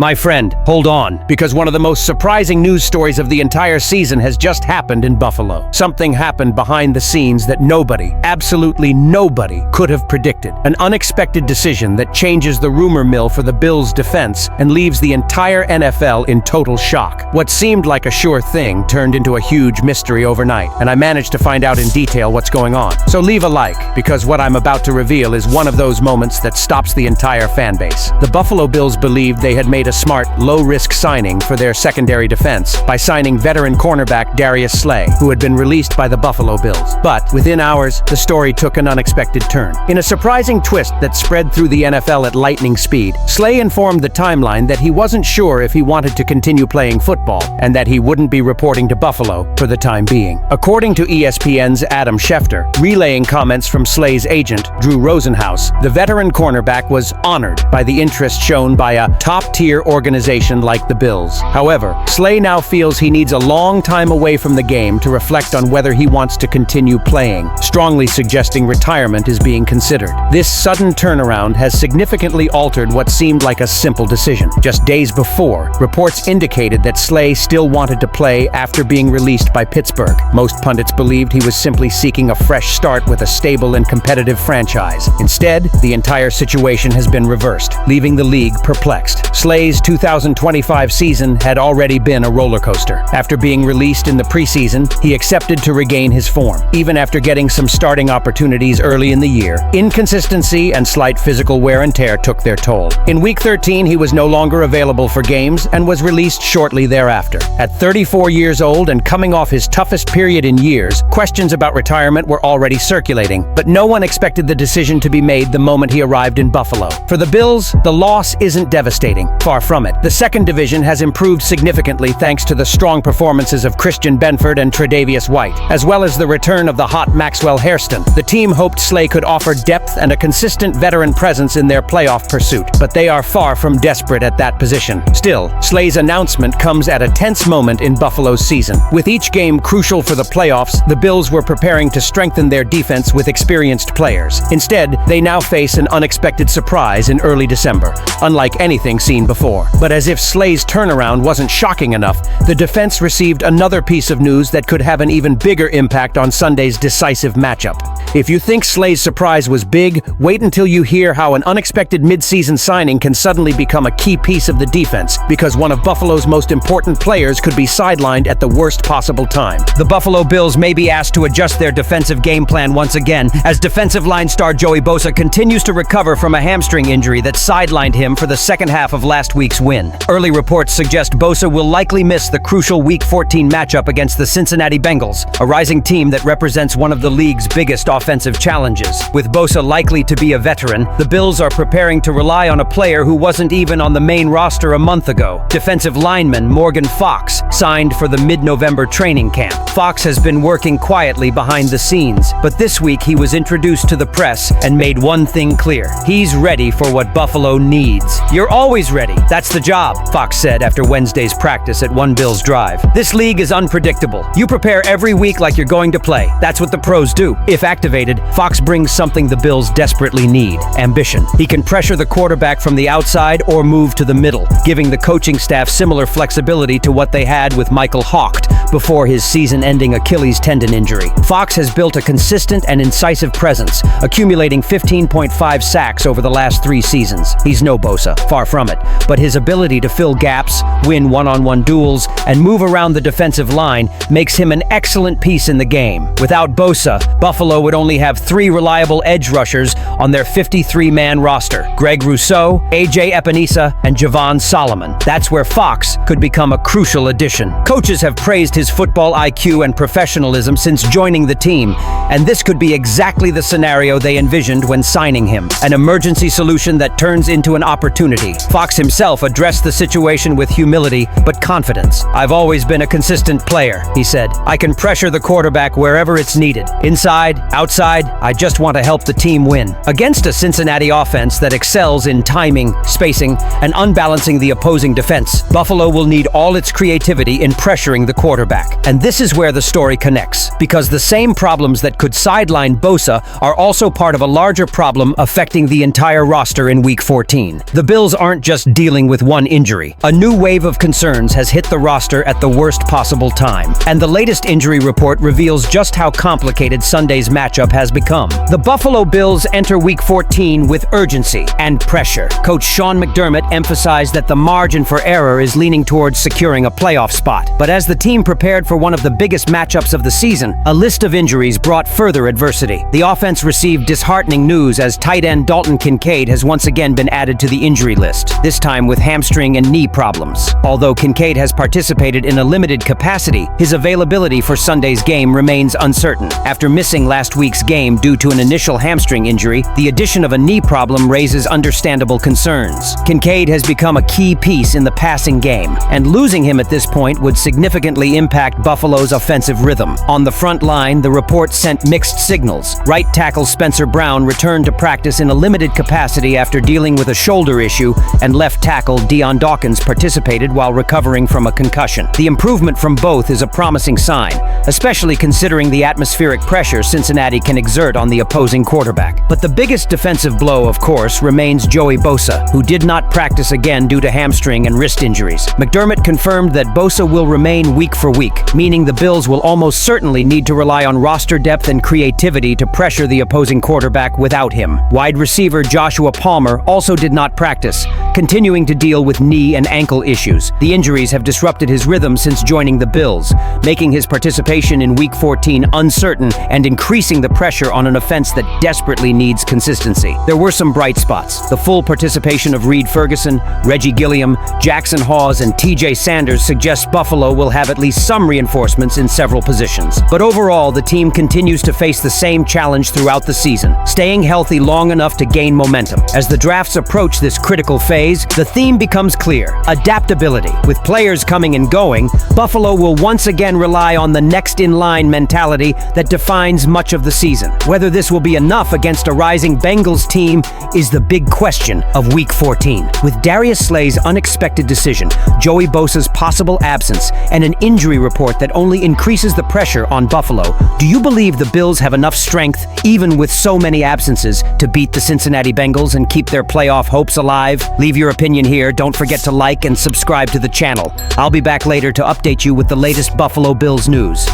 My friend, hold on, because one of the most surprising news stories of the entire season has just happened in Buffalo. Something happened behind the scenes that nobody, absolutely nobody, could have predicted. An unexpected decision that changes the rumor mill for the Bills' defense and leaves the entire NFL in total shock. What seemed like a sure thing turned into a huge mystery overnight, and I managed to find out in detail what's going on. So leave a like, because what I'm about to reveal is one of those moments that stops the entire fan base. The Buffalo Bills believed they had made a smart, low-risk signing for their secondary defense by signing veteran cornerback Darius Slay, who had been released by the Buffalo Bills. But within hours, the story took an unexpected turn. In a surprising twist that spread through the NFL at lightning speed, Slay informed the timeline that he wasn't sure if he wanted to continue playing football and that he wouldn't be reporting to Buffalo for the time being. According to ESPN's Adam Schefter, relaying comments from Slay's agent, Drew Rosenhaus, the veteran cornerback was honored by the interest shown by a top-tier organization like the Bills. However, Slay now feels he needs a long time away from the game to reflect on whether he wants to continue playing, strongly suggesting retirement is being considered. This sudden turnaround has significantly altered what seemed like a simple decision. Just days before, reports indicated that Slay still wanted to play after being released by Pittsburgh. Most pundits believed he was simply seeking a fresh start with a stable and competitive franchise. Instead, the entire situation has been reversed, leaving the league perplexed. Slay's 2025 season had already been a roller coaster. After being released in the preseason, he accepted to regain his form, even after getting some starting opportunities early in the year. Inconsistency and slight physical wear and tear took their toll. In Week 13, he was no longer available for games and was released shortly thereafter. At 34 years old and coming off his toughest period in years, questions about retirement were already circulating, but no one expected the decision to be made the moment he arrived in Buffalo. For the Bills, the loss isn't devastating. Far from it. The second division has improved significantly thanks to the strong performances of Christian Benford and Tre'Davious White, as well as the return of the hot Maxwell Hairston. The team hoped Slay could offer depth and a consistent veteran presence in their playoff pursuit, but they are far from desperate at that position. Still, Slay's announcement comes at a tense moment in Buffalo's season. With each game crucial for the playoffs, the Bills were preparing to strengthen their defense with experienced players. Instead, they now face an unexpected surprise in early December, unlike anything seen before. But as if Slay's turnaround wasn't shocking enough, the defense received another piece of news that could have an even bigger impact on Sunday's decisive matchup. If you think Slay's surprise was big, wait until you hear how an unexpected mid-season signing can suddenly become a key piece of the defense, because one of Buffalo's most important players could be sidelined at the worst possible time. The Buffalo Bills may be asked to adjust their defensive game plan once again, as defensive line star Joey Bosa continues to recover from a hamstring injury that sidelined him for the second half of last week's win. Early reports suggest Bosa will likely miss the crucial Week 14 matchup against the Cincinnati Bengals, a rising team that represents one of the league's biggest offensive challenges. With Bosa likely to be a veteran, the Bills are preparing to rely on a player who wasn't even on the main roster a month ago. Defensive lineman Morgan Fox signed for the mid-November training camp. Fox has been working quietly behind the scenes, but this week he was introduced to the press and made one thing clear. He's ready for what Buffalo needs. "You're always ready. That's the job," Fox said after Wednesday's practice at One Bills Drive. "This league is unpredictable. You prepare every week like you're going to play. That's what the pros do." If activated, Fox brings something the Bills desperately need: ambition. He can pressure the quarterback from the outside or move to the middle, giving the coaching staff similar flexibility to what they had with Michael Haucht before his season-ending Achilles tendon injury. Fox has built a consistent and incisive presence, accumulating 15.5 sacks over the last 3 seasons. He's no Bosa, far from it, but his ability to fill gaps, win one-on-one duels, and move around the defensive line makes him an excellent piece in the game. Without Bosa, Buffalo would only have 3 reliable edge rushers on their 53-man roster: Greg Rousseau, A.J. Epinesa, and Javon Solomon. That's where Fox could become a crucial addition. Coaches have praised his football IQ and professionalism since joining the team, and this could be exactly the scenario they envisioned when signing him: an emergency solution that turns into an opportunity. Fox himself addressed the situation with humility but confidence. "I've always been a consistent player," he said. "I can pressure the quarterback wherever it's needed, inside, outside, outside, I just want to help the team win. Against a Cincinnati offense that excels in timing, spacing, and unbalancing the opposing defense, Buffalo will need all its creativity in pressuring the quarterback. And this is where the story connects, because the same problems that could sideline Bosa are also part of a larger problem affecting the entire roster in Week 14. The Bills aren't just dealing with one injury. A new wave of concerns has hit the roster at the worst possible time, and the latest injury report reveals just how complicated Sunday's matchup has become. The Buffalo Bills enter Week 14 with urgency and pressure. Coach Sean McDermott emphasized that the margin for error is leaning towards securing a playoff spot. But as the team prepared for one of the biggest matchups of the season, a list of injuries brought further adversity. The offense received disheartening news as tight end Dalton Kincaid has once again been added to the injury list, this time with hamstring and knee problems. Although Kincaid has participated in a limited capacity, his availability for Sunday's game remains uncertain. After missing last week's game due to an initial hamstring injury, the addition of a knee problem raises understandable concerns. Kincaid has become a key piece in the passing game, and losing him at this point would significantly impact Buffalo's offensive rhythm. On the front line, the report sent mixed signals. Right tackle Spencer Brown returned to practice in a limited capacity after dealing with a shoulder issue, and left tackle Dion Dawkins participated while recovering from a concussion. The improvement from both is a promising sign, especially considering the atmospheric pressure Cincinnati can exert on the opposing quarterback. But the biggest defensive blow, of course, remains Joey Bosa, who did not practice again due to hamstring and wrist injuries. McDermott confirmed that Bosa will remain week for week, meaning the Bills will almost certainly need to rely on roster depth and creativity to pressure the opposing quarterback without him. Wide receiver Joshua Palmer also did not practice, continuing to deal with knee and ankle issues. The injuries have disrupted his rhythm since joining the Bills, making his participation in Week 14 uncertain and increasing the pressure on an offense that desperately needs consistency. There were some bright spots. The full participation of Reed Ferguson, Reggie Gilliam, Jackson Hawes, and TJ Sanders suggests Buffalo will have at least some reinforcements in several positions. But overall, the team continues to face the same challenge throughout the season, staying healthy long enough to gain momentum. As the drafts approach this critical phase, the theme becomes clear: adaptability. With players coming and going, Buffalo will once again rely on the next-in-line mentality that defines much of the season. Whether this will be enough against a rising Bengals team is the big question of Week 14. With Darius Slay's unexpected decision, Joey Bosa's possible absence, and an injury report that only increases the pressure on Buffalo, do you believe the Bills have enough strength, even with so many absences, to beat the Cincinnati Bengals and keep their playoff hopes alive? Leave your opinion here. Don't forget to like and subscribe to the channel. I'll be back later to update you with the latest Buffalo Bills news.